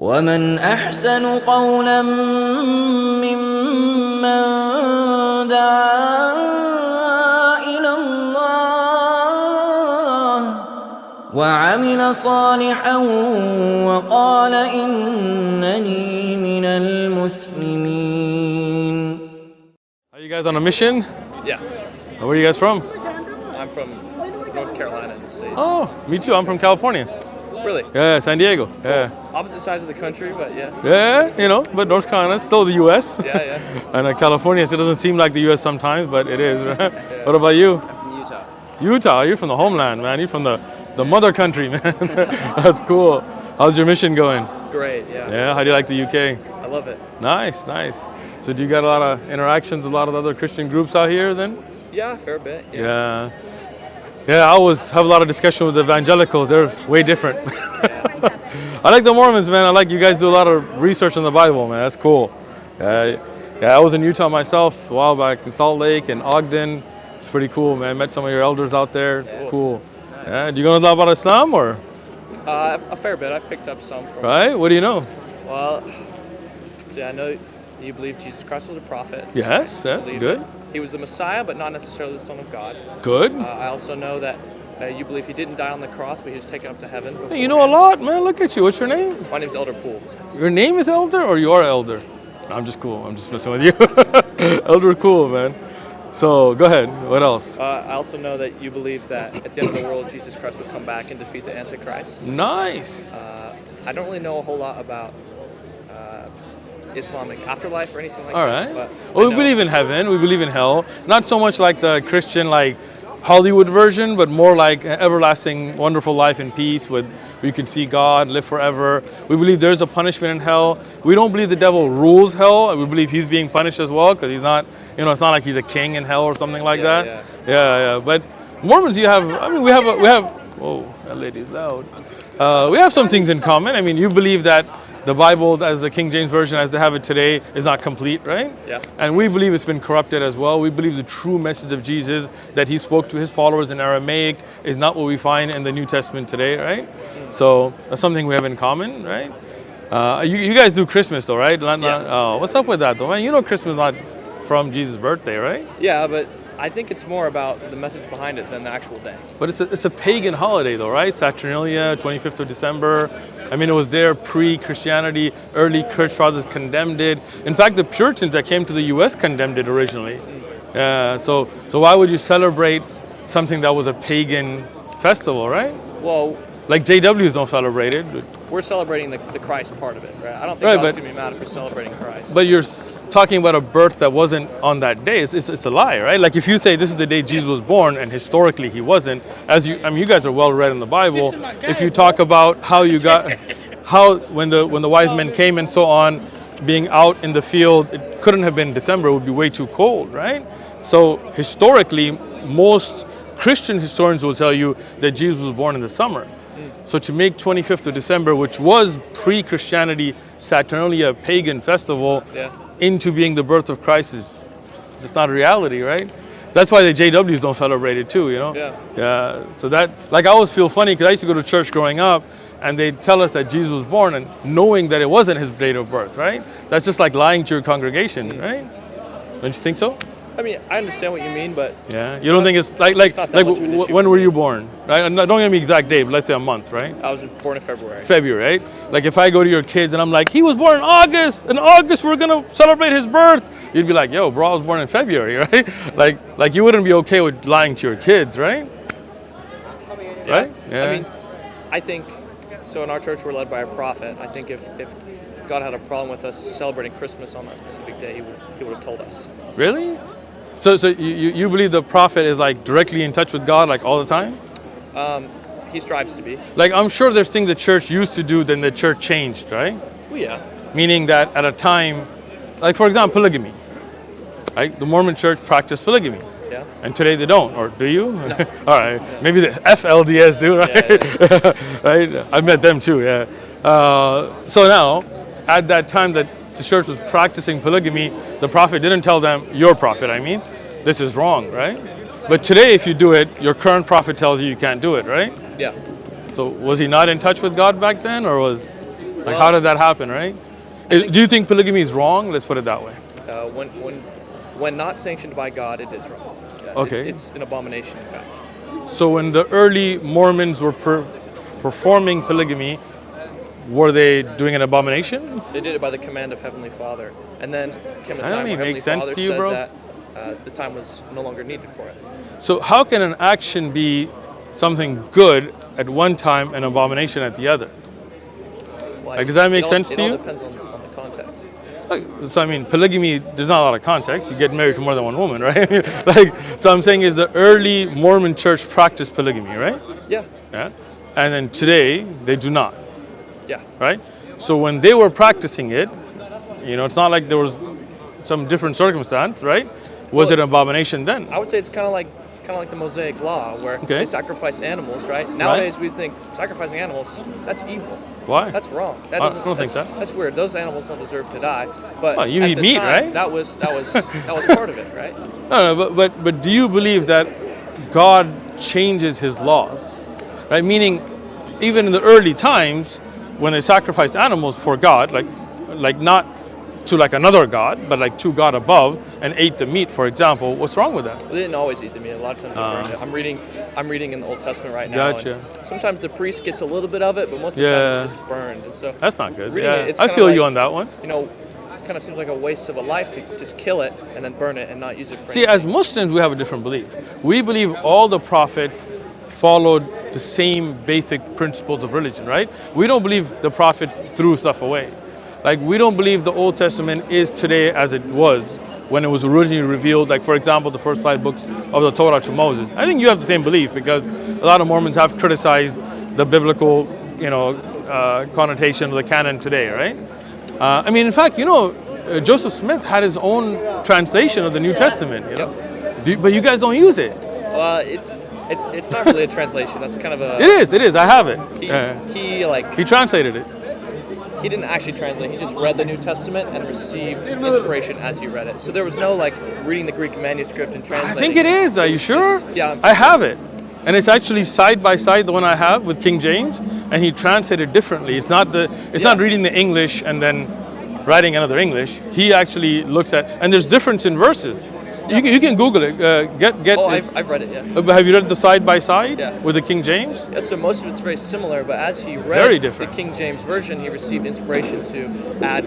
ومن أحسن قولا ممن دعا إلى الله وعمل صالحا وقال إنني من المسلمين. Are you guys on a mission? Yeah. Where are you guys from? I'm from North Carolina in the States. Oh, me too. I'm from California. Really? Yeah, San Diego. Cool. Yeah. Opposite sides of the country, but yeah. Yeah, you know, but North Carolina is still the U.S. Yeah. And California, so it doesn't seem like the U.S. sometimes, but it is, right? Yeah. What about you? I'm from Utah. Utah, you're from the homeland, man. You're from the mother country, man. That's cool. How's your mission going? Great, yeah. Yeah, how do you like the U.K.? I love it. Nice. So do you got a lot of interactions with a lot of other Christian groups out here then? Yeah, a fair bit. Yeah, I always have a lot of discussion with the evangelicals. They're way different. I like the Mormons, man. I like you guys do a lot of research on the Bible, man. That's cool. Yeah, I was in Utah myself a while back in Salt Lake and Ogden. It's pretty cool, man. Met some of your elders out there. It's cool. Nice. Yeah, do you know a lot about Islam or? A fair bit. I've picked up some from. Right? What do you know? Well, see, I know you believe Jesus Christ was a prophet. Yes, that's good. He was the Messiah, but not necessarily the Son of God. Good. I also know that you believe he didn't die on the cross, but he was taken up to heaven. Hey, you know a lot, man. Look at you. What's your name? My name's Elder Poole. Your name is Elder or you are Elder? No, I'm just cool. I'm just messing with you. Elder cool, man. So, go ahead. What else? I also know that you believe that at the end of the world, Jesus Christ will come back and defeat the Antichrist. Nice. I don't really know a whole lot about Islamic afterlife or anything like All that. right. But Well, we believe in heaven. We believe in hell. Not so much like the Christian, like Hollywood version, but more like an everlasting, wonderful life in peace with where you can see God, live forever. We believe there's a punishment in hell. We don't believe the devil rules hell. We believe he's being punished as well because he's not, it's not like he's a king in hell or something like that. Yeah. But Mormons, we have, whoa, that lady's loud. We have some things in common. I mean, you believe that the Bible, as the King James Version, as they have it today, is not complete, right? Yeah. And we believe it's been corrupted as well. We believe the true message of Jesus that he spoke to his followers in Aramaic is not what we find in the New Testament today, right? So that's something we have in common, right? You guys do Christmas though, right? What's up with that though, man? You know Christmas is not from Jesus' birthday, right? Yeah, but I think it's more about the message behind it than the actual day. But it's a pagan holiday though, right? Saturnalia, 25th of December. I mean, it was there pre-Christianity. Early church fathers condemned it. In fact, the Puritans that came to the U.S. condemned it originally. So why would you celebrate something that was a pagan festival, right? Well, like JWs don't celebrate it. We're celebrating the Christ part of it, right? I don't think God's going to be mad if we're celebrating Christ. But you're talking about a birth that wasn't on that day. It's a lie, right? Like if you say this is the day Jesus was born and historically he wasn't, you guys are well read in the Bible. If you talk about how when the wise men came and so on, being out in the field, it couldn't have been December, it would be way too cold, right? So historically, most Christian historians will tell you that Jesus was born in the summer. So to make 25th of December, which was pre-Christianity, Saturnalia, pagan festival, into being the birth of Christ is just not a reality, right? That's why the JWs don't celebrate it too, Yeah. So that, like, I always feel funny because I used to go to church growing up and they'd tell us that Jesus was born and knowing that it wasn't his date of birth, right? That's just like lying to your congregation, right? Don't you think so? I mean, I understand what you mean, but you don't think it's like when were you born? Right? Don't give me exact date, but let's say a month, right? I was born in February. February, right? Like if I go to your kids and I'm like, he was born in August. In August we're gonna celebrate his birth. You'd be like, yo, bro, I was born in February, right? Like you wouldn't be okay with lying to your kids, right? Yeah. Right? Yeah. I mean, I think so. In our church, we're led by a prophet. I think if God had a problem with us celebrating Christmas on that specific day, he would have told us. Really? So you believe the prophet is like directly in touch with God like all the time? He strives to be. Like I'm sure there's things the church used to do then the church changed, right? Well, yeah. Meaning that at a time, like for example, polygamy. Right? The Mormon church practiced polygamy. Yeah. And today they don't, or do you? No. All right. Yeah. Maybe the FLDS do, right? Yeah. Right? I've met them too, yeah. So now, at that time that the church was practicing polygamy, the prophet didn't tell them, your prophet, this is wrong, right? But today, if you do it, your current prophet tells you can't do it, right? Yeah. So was he not in touch with God back then, or was? Like, how did that happen, right? Do you think polygamy is wrong? Let's put it that way. When not sanctioned by God, it is wrong. Okay. It's an abomination, in fact. So when the early Mormons were performing polygamy, were they doing an abomination? They did it by the command of Heavenly Father. And then came a That time don't where even make Heavenly sense Father to you, said bro. that the time was no longer needed for it. So how can an action be something good at one time and abomination at the other? Like, does that make sense to you? It all depends on the context. So I mean, polygamy, there's not a lot of context. You get married to more than one woman, right? Like, so I'm saying is the early Mormon church practiced polygamy, right? Yeah. Yeah. And then today, they do not, Yeah. right? So when they were practicing it, it's not like there was some different circumstance, right? Was it an abomination then? I would say it's kind of like the Mosaic Law, where they sacrifice animals, right? Nowadays we think sacrificing animals, that's evil. Why? That's wrong. I don't think that. That's weird. Those animals don't deserve to die. But Well, you at eat the meat, time, right? That was part of it, right? No, but do you believe that God changes His laws, right? Meaning, even in the early times, when they sacrificed animals for God, like not to like another god, but like to God above, and ate the meat, for example, what's wrong with that? They didn't always eat the meat. A lot of times they burned it. I'm reading in the Old Testament right now. Gotcha. And sometimes the priest gets a little bit of it, but most of the time it's just burned. And so That's not good. reading Yeah, it's I kinda feel like, you on that one. It kind of seems like a waste of a life to just kill it and then burn it and not use it for See, as Muslims, we have a different belief. We believe all the prophets followed the same basic principles of religion, right? We don't believe the prophet threw stuff away. Like, we don't believe the Old Testament is today as it was when it was originally revealed. Like, for example, the first 5 books of the Torah to Moses. I think you have the same belief because a lot of Mormons have criticized the biblical, connotation of the canon today, right? I mean, in fact, Joseph Smith had his own translation of the New Testament, but you guys don't use it. It's not really a translation. That's kind of a. It is. I have it. He translated it. He didn't actually translate. He just read the New Testament and received inspiration as he read it. So there was no reading the Greek manuscript and translating. I think it is. Are you sure? Yeah. I have it. And it's actually side by side the one I have with King James, and he translated differently. It's not reading the English and then writing another English. He actually looks at, and there's difference in verses. You can Google it. I've read it, yeah. Have you read the side by side Yeah. with the King James? Yeah, so most of it's very similar, but as he read Very different. the King James Version, he received inspiration to add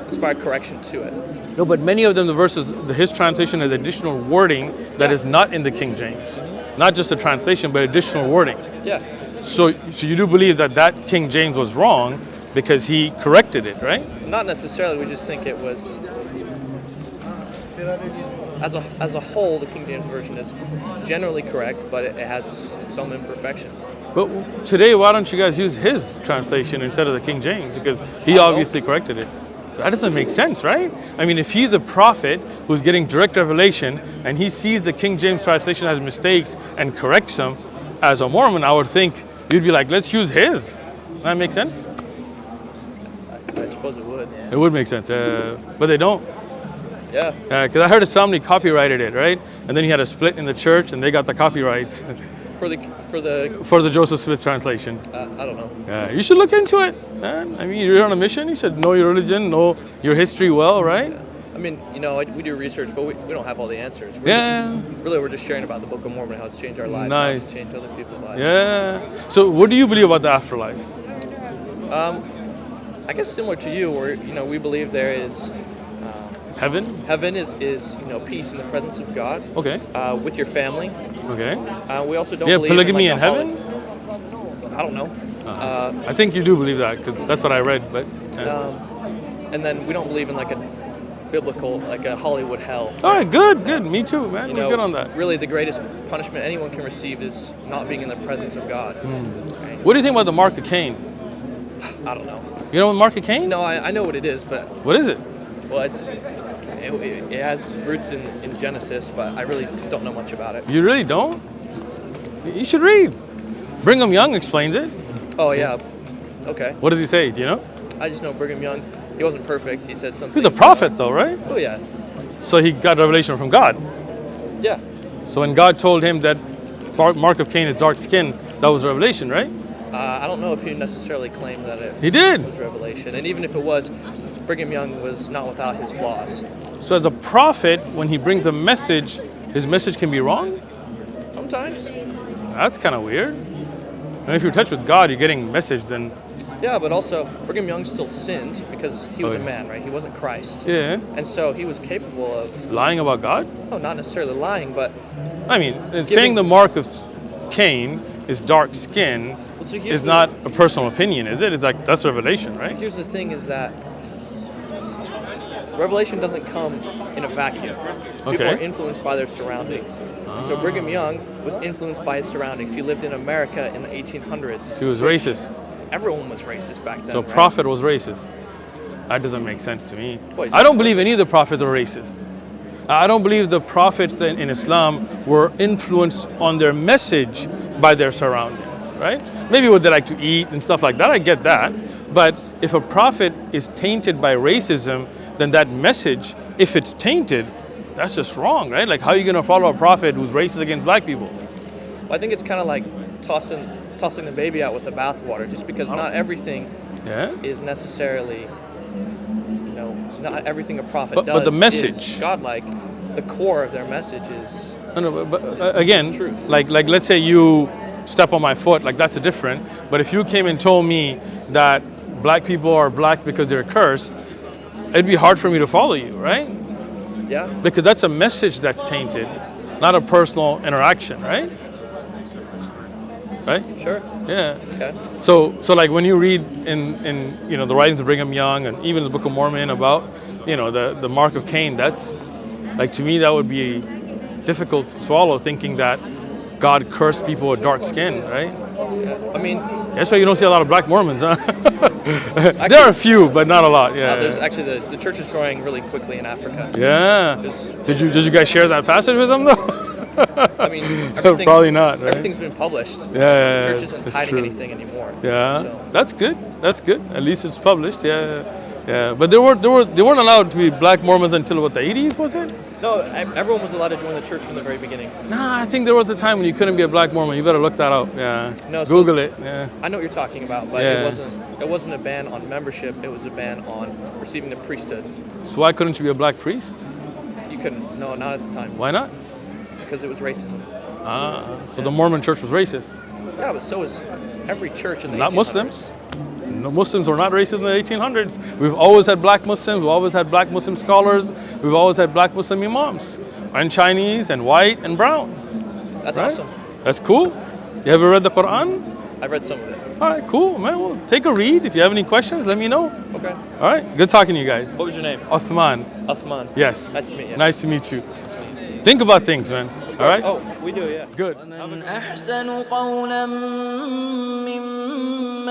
inspired correction to it. No, but many of them, the verses, his translation has additional wording that is not in the King James. Not just a translation, but additional wording. Yeah. So you do believe that King James was wrong because he corrected it, right? Not necessarily. We just think it was. As a whole, the King James Version is generally correct, but it has some imperfections. But today, why don't you guys use his translation instead of the King James? Because he obviously corrected it. That doesn't make sense, right? I mean, if he's a prophet who's getting direct revelation and he sees the King James translation has mistakes and corrects them, as a Mormon, I would think you'd be like, let's use his. Does that make sense? I suppose it would. It would make sense, but they don't. Yeah. Because I heard Sάμنے copyrighted it, right? And then he had a split in the church, and they got the copyrights For the Joseph Smith translation. I don't know. Yeah, you should look into it, man. I mean, you're on a mission. You should know your religion, know your history well, right? Yeah. I mean, we do research, but we don't have all the answers. We're just sharing about the Book of Mormon, how it's changed our lives, Nice. how it's changed other people's lives. Yeah. So, what do you believe about the afterlife? I guess similar to you, where we believe there is Heaven? Heaven is peace in the presence of God. Okay. With your family. Okay. We also don't You have believe polygamy in in heaven? I don't know. I think you do believe that because that's what I read. But and then we don't believe in like a biblical, like a Hollywood hell. all right, good. Me too, man. We're good on that. Really, the greatest punishment anyone can receive is not being in the presence of God. Right? What do you think about the mark of Cain? I don't know. You know what mark of Cain? No, I know what it is, but What is it? well, it has roots in Genesis, but I really don't know much about it. You really don't? You should read. Brigham Young explains it. Oh yeah. Okay. What does he say? Do you know? I just know Brigham Young. He wasn't perfect. He said something. He's a prophet, though, right? Oh yeah. So he got revelation from God. Yeah. So when God told him that mark of Cain is dark skin, that was revelation, right? I don't know if he necessarily claimed that it He did. was revelation. And even if it was, Brigham Young was not without his flaws. So as a prophet, when he brings a message, his message can be wrong? Sometimes. That's kind of weird. And if you're in touch with God, you're getting a message, then... Yeah, but also Brigham Young still sinned because he was a man, right? He wasn't Christ. Yeah. And so he was capable of... Lying about God? No, not necessarily lying, but... I mean, saying the mark of Cain is dark skin is not a personal opinion, is it? It's like, that's revelation, right? Here's the thing is that revelation doesn't come in a vacuum. People are influenced by their surroundings. So Brigham Young was influenced by his surroundings. He lived in America in the 1800s. He was racist. Everyone was racist back then. So right? prophet was racist. That doesn't make sense to me. Well, I don't believe any of the prophets are racist. I don't believe the prophets in Islam were influenced on their message by their surroundings, right? Maybe what they like to eat and stuff like that, I get that. But if a prophet is tainted by racism, then that message, if it's tainted, that's just wrong, right? Like, how are you going to follow a prophet who's racist against black people? Well, I think it's kind of like tossing the baby out with the bathwater, just because not everything is necessarily, you know, not everything a prophet does but the message is godlike. The core of their message is again, truth. like let's say you step on my foot, like that's a different. But if you came and told me that black people are black because they're cursed, it'd be hard for me to follow you, right? Yeah. Because that's a message that's tainted, not a personal interaction, right? Right? Sure. Yeah. Okay. So like when you read in you know the writings of Brigham Young and even the Book of Mormon about you know the mark of Cain, that's like to me that would be difficult to swallow, thinking that God cursed people with dark skin, right? Yeah. I mean, that's why you don't see a lot of black Mormons, huh? Actually, there are a few, but not a lot. Yeah. There's actually the church is growing really quickly in Africa. Yeah. Did you guys share that passage with them though? I mean, probably not. Right? Everything's been published. Yeah. The church isn't hiding anything anymore. Yeah. So. That's good. That's good. At least it's published. Yeah. Yeah. But they weren't allowed to be black Mormons until what, the 80s, was it? No, everyone was allowed to join the church from the very beginning. Nah, I think there was a time when you couldn't be a black Mormon. You better look that up. Yeah. No, Google it. Yeah. I know what you're talking about, but it wasn't a ban on membership. It was a ban on receiving the priesthood. So why couldn't you be a black priest? You couldn't. No, not at the time. Why not? Because it was racism. So the Mormon church was racist. Yeah, but so was every church in the 1800s. Not Muslims. No, Muslims were not racist in the 1800s. We've always had black Muslims. We've always had black Muslim scholars. We've always had black Muslim imams. And Chinese and white and brown. That's awesome. That's cool. You ever read the Quran? I've read some of it. All right, cool, man. Well, take a read. If you have any questions, let me know. Okay. All right. Good talking to you guys. What was your name? Uthman. Uthman. Yes. Nice to meet you. Nice to meet you. Think about things, man. All right? Oh, we do, yeah. Good. ومن أحسن قولا ممن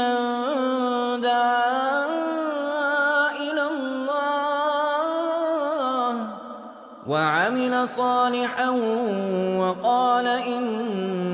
دعا إلى الله وعمل صالحا وقال إن